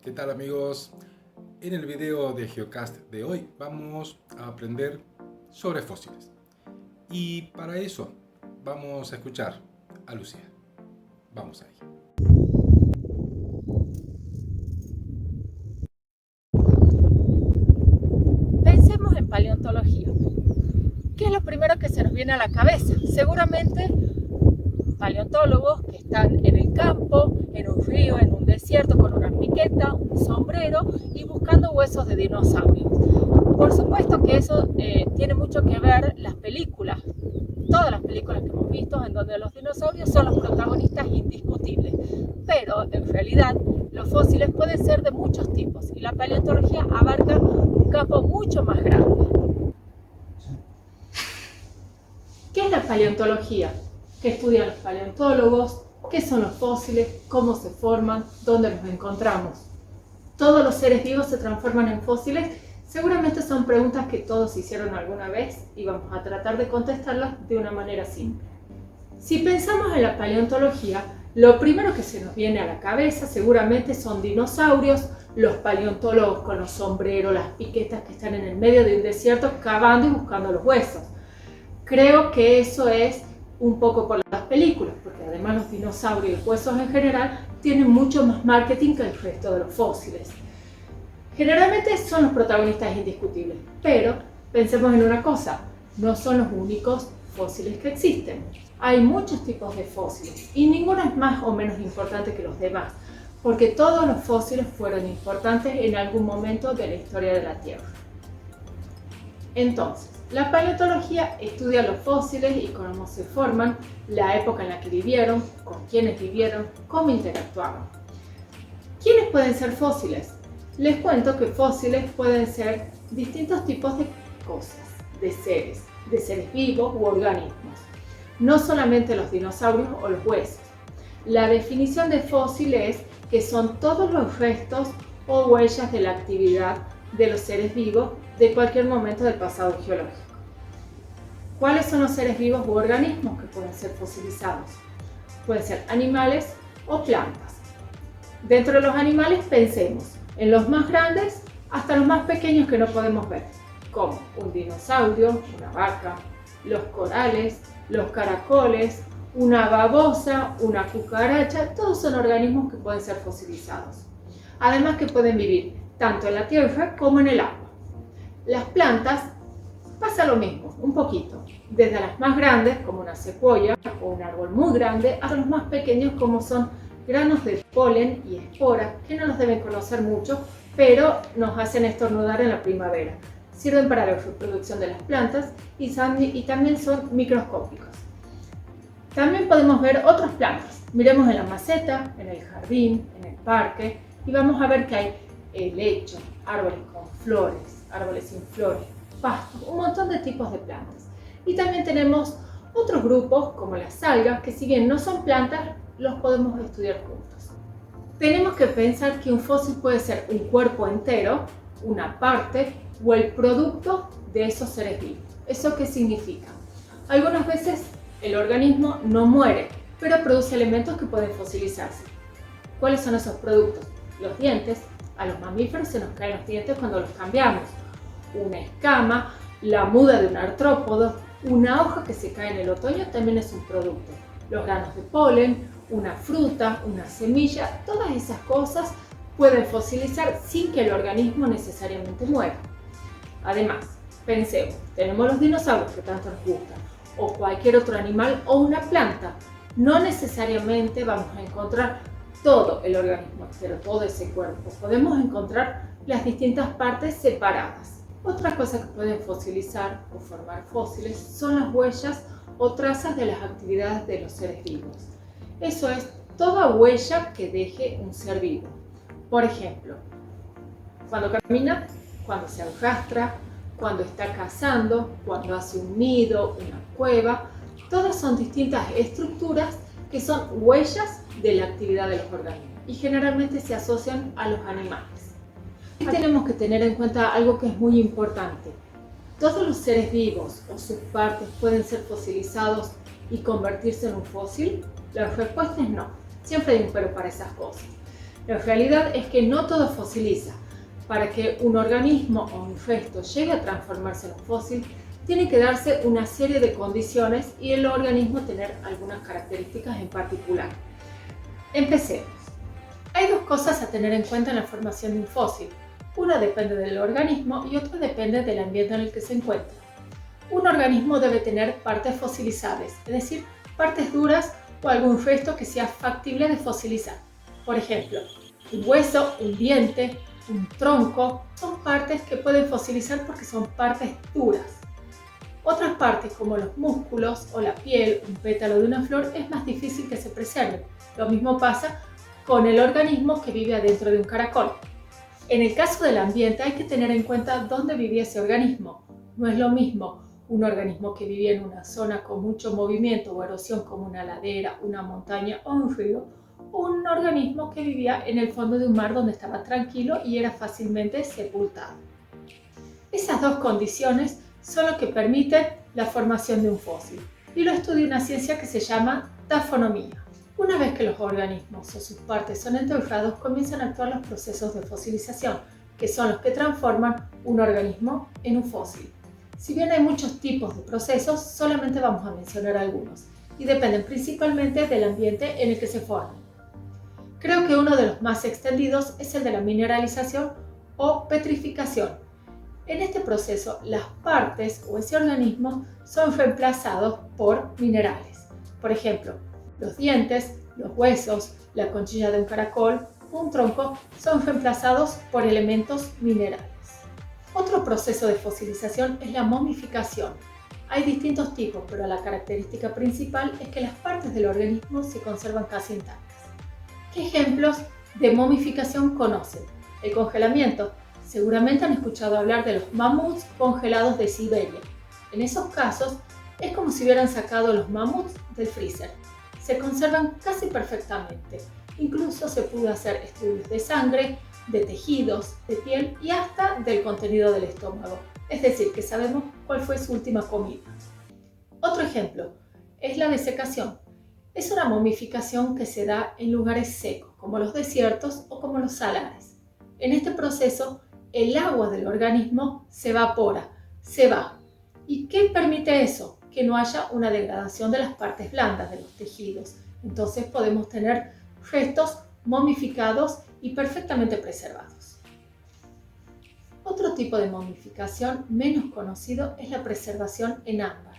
¿Qué tal amigos? En el video de Geocast de hoy vamos a aprender sobre fósiles. Y para eso vamos a escuchar a Lucía. Vamos ahí. Pensemos en paleontología. ¿Qué es lo primero que se nos viene a la cabeza? Seguramente paleontólogos que están en el campo, en un río, en un desierto, con una piqueta, un sombrero y buscando huesos de dinosaurios. Por supuesto que eso tiene mucho que ver las películas, todas las películas que hemos visto en donde los dinosaurios son los protagonistas indiscutibles, pero en realidad los fósiles pueden ser de muchos tipos y la paleontología abarca un campo mucho más grande. ¿Qué es la paleontología? ¿Qué estudian los paleontólogos? ¿Qué son los fósiles? ¿Cómo se forman? ¿Dónde los encontramos? ¿Todos los seres vivos se transforman en fósiles? Seguramente son preguntas que todos hicieron alguna vez y vamos a tratar de contestarlas de una manera simple. Si pensamos en la paleontología, lo primero que se nos viene a la cabeza seguramente son dinosaurios, los paleontólogos con los sombreros, las piquetas que están en el medio de un desierto cavando y buscando los huesos. Creo que eso es un poco por las películas, porque además los dinosaurios y los huesos en general tienen mucho más marketing que el resto de los fósiles. Generalmente son los protagonistas indiscutibles, pero pensemos en una cosa, no son los únicos fósiles que existen. Hay muchos tipos de fósiles y ninguno es más o menos importante que los demás, porque todos los fósiles fueron importantes en algún momento de la historia de la Tierra. Entonces, la paleontología estudia los fósiles y cómo se forman, la época en la que vivieron, con quiénes vivieron, cómo interactuaban. ¿Quiénes pueden ser fósiles? Les cuento que fósiles pueden ser distintos tipos de cosas, de seres vivos u organismos. No solamente los dinosaurios o los huesos. La definición de fósil es que son todos los restos o huellas de la actividad de los seres vivos de cualquier momento del pasado geológico. ¿Cuáles son los seres vivos u organismos que pueden ser fosilizados? Pueden ser animales o plantas. Dentro de los animales pensemos en los más grandes hasta los más pequeños que no podemos ver, como un dinosaurio, una vaca, los corales, los caracoles, una babosa, una cucaracha, todos son organismos que pueden ser fosilizados. Además que pueden vivir tanto en la tierra como en el agua. Las plantas pasa lo mismo, un poquito, desde las más grandes como una secuoya o un árbol muy grande hasta los más pequeños como son granos de polen y esporas que no los deben conocer mucho, pero nos hacen estornudar en la primavera. Sirven para la reproducción de las plantas y también son microscópicos. También podemos ver otras plantas. Miremos en la maceta, en el jardín, en el parque y vamos a ver que hay helechos, árboles con flores, árboles sin flores, pastos, un montón de tipos de plantas. Y también tenemos otros grupos como las algas que si bien no son plantas, los podemos estudiar juntos. Tenemos que pensar que un fósil puede ser un cuerpo entero, una parte o el producto de esos seres vivos. ¿Eso qué significa? Algunas veces el organismo no muere, pero produce elementos que pueden fosilizarse. ¿Cuáles son esos productos? Los dientes. A los mamíferos se nos caen los dientes cuando los cambiamos. Una escama, la muda de un artrópodo, una hoja que se cae en el otoño también es un producto. Los granos de polen, una fruta, una semilla, todas esas cosas pueden fosilizar sin que el organismo necesariamente muera. Además, pensemos, tenemos los dinosaurios que tanto nos gustan, o cualquier otro animal o una planta. No necesariamente vamos a encontrar todo el organismo, pero todo ese cuerpo. Podemos encontrar las distintas partes separadas. Otra cosa que pueden fosilizar o formar fósiles son las huellas o trazas de las actividades de los seres vivos. Eso es toda huella que deje un ser vivo. Por ejemplo, cuando camina, cuando se arrastra, cuando está cazando, cuando hace un nido, una cueva, todas son distintas estructuras que son huellas de la actividad de los organismos y generalmente se asocian a los animales. Y tenemos que tener en cuenta algo que es muy importante. ¿Todos los seres vivos o sus partes pueden ser fosilizados y convertirse en un fósil? La respuesta es no. Siempre hay un pero para esas cosas. La realidad es que no todo fosiliza. Para que un organismo o un resto llegue a transformarse en un fósil, tiene que darse una serie de condiciones y el organismo tener algunas características en particular. Empecemos. Hay dos cosas a tener en cuenta en la formación de un fósil. Una depende del organismo y otra depende del ambiente en el que se encuentra. Un organismo debe tener partes fosilizables, es decir, partes duras o algún resto que sea factible de fosilizar. Por ejemplo, un hueso, un diente, un tronco, son partes que pueden fosilizar porque son partes duras. Otras partes como los músculos o la piel, un pétalo de una flor, es más difícil que se preserven. Lo mismo pasa con el organismo que vive adentro de un caracol. En el caso del ambiente hay que tener en cuenta dónde vivía ese organismo. No es lo mismo un organismo que vivía en una zona con mucho movimiento o erosión como una ladera, una montaña o un río, un organismo que vivía en el fondo de un mar donde estaba tranquilo y era fácilmente sepultado. Esas dos condiciones son lo que permiten la formación de un fósil y lo estudia una ciencia que se llama tafonomía. Una vez que los organismos o sus partes son enterrados, comienzan a actuar los procesos de fosilización, que son los que transforman un organismo en un fósil. Si bien hay muchos tipos de procesos, solamente vamos a mencionar algunos y dependen principalmente del ambiente en el que se forman. Creo que uno de los más extendidos es el de la mineralización o petrificación. En este proceso, las partes o ese organismo son reemplazados por minerales. Por ejemplo, los dientes, los huesos, la conchilla de un caracol o un tronco son reemplazados por elementos minerales. Otro proceso de fosilización es la momificación. Hay distintos tipos, pero la característica principal es que las partes del organismo se conservan casi intactas. ¿Qué ejemplos de momificación conocen? El congelamiento. Seguramente han escuchado hablar de los mamuts congelados de Siberia. En esos casos, es como si hubieran sacado los mamuts del freezer. Se conservan casi perfectamente. Incluso se pudo hacer estudios de sangre, de tejidos, de piel y hasta del contenido del estómago. Es decir, que sabemos cuál fue su última comida. Otro ejemplo es la desecación. Es una momificación que se da en lugares secos, como los desiertos o como los salares. En este proceso, el agua del organismo se evapora, se va. ¿Y qué permite eso? Que no haya una degradación de las partes blandas de los tejidos. Entonces podemos tener restos momificados y perfectamente preservados. Otro tipo de momificación menos conocido es la preservación en ámbar.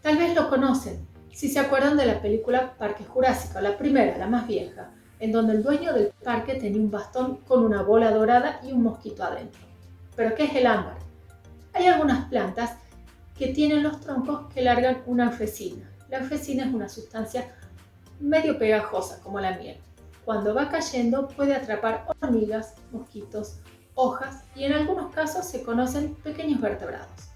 Tal vez lo conocen, si se acuerdan de la película Parque Jurásico, la primera, la más vieja, en donde el dueño del parque tenía un bastón con una bola dorada y un mosquito adentro. ¿Pero qué es el ámbar? Hay algunas plantas que tienen los troncos que largan una resina. La resina es una sustancia medio pegajosa, como la miel. Cuando va cayendo puede atrapar hormigas, mosquitos, hojas y en algunos casos se conocen pequeños vertebrados.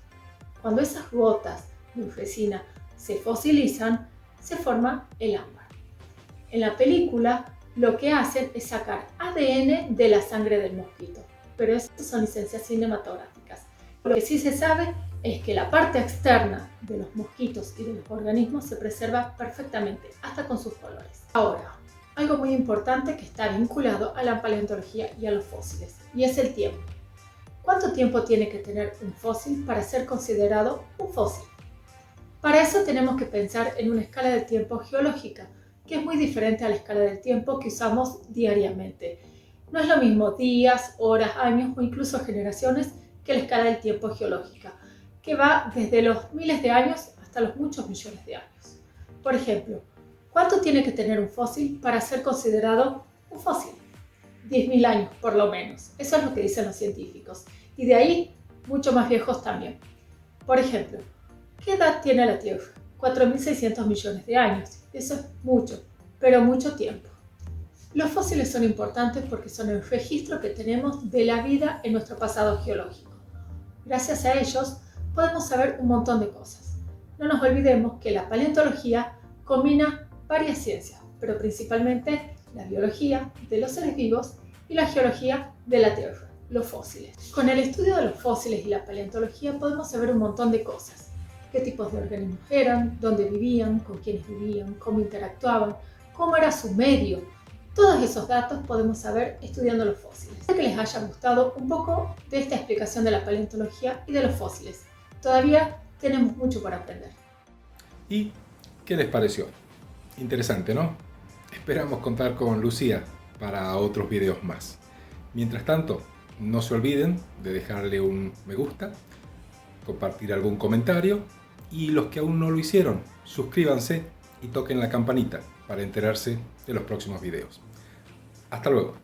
Cuando esas gotas de resina se fosilizan, se forma el ámbar. En la película lo que hacen es sacar ADN de la sangre del mosquito, pero eso son licencias cinematográficas. Lo que sí se sabe es que la parte externa de los mosquitos y de los organismos se preserva perfectamente, hasta con sus colores. Ahora, algo muy importante que está vinculado a la paleontología y a los fósiles, y es el tiempo. ¿Cuánto tiempo tiene que tener un fósil para ser considerado un fósil? Para eso tenemos que pensar en una escala de tiempo geológica, que es muy diferente a la escala del tiempo que usamos diariamente. No es lo mismo días, horas, años o incluso generaciones que la escala del tiempo geológica, que va desde los miles de años hasta los muchos millones de años. Por ejemplo, ¿cuánto tiene que tener un fósil para ser considerado un fósil? 10.000 años, por lo menos. Eso es lo que dicen los científicos. Y de ahí, mucho más viejos también. Por ejemplo, ¿qué edad tiene la Tierra? 4.600 millones de años. Eso es mucho, pero mucho tiempo. Los fósiles son importantes porque son el registro que tenemos de la vida en nuestro pasado geológico. Gracias a ellos podemos saber un montón de cosas. No nos olvidemos que la paleontología combina varias ciencias, pero principalmente la biología de los seres vivos y la geología de la Tierra, los fósiles. Con el estudio de los fósiles y la paleontología podemos saber un montón de cosas. Qué tipos de organismos eran, dónde vivían, con quiénes vivían, cómo interactuaban, cómo era su medio, Todos esos datos podemos saber estudiando los fósiles. Espero que les haya gustado un poco de esta explicación de la paleontología y de los fósiles. Todavía tenemos mucho por aprender. ¿Y qué les pareció? Interesante, ¿no? Esperamos contar con Lucía para otros videos más. Mientras tanto, no se olviden de dejarle un me gusta, compartir algún comentario y los que aún no lo hicieron, suscríbanse y toquen la campanita para enterarse de los próximos videos. Hasta luego.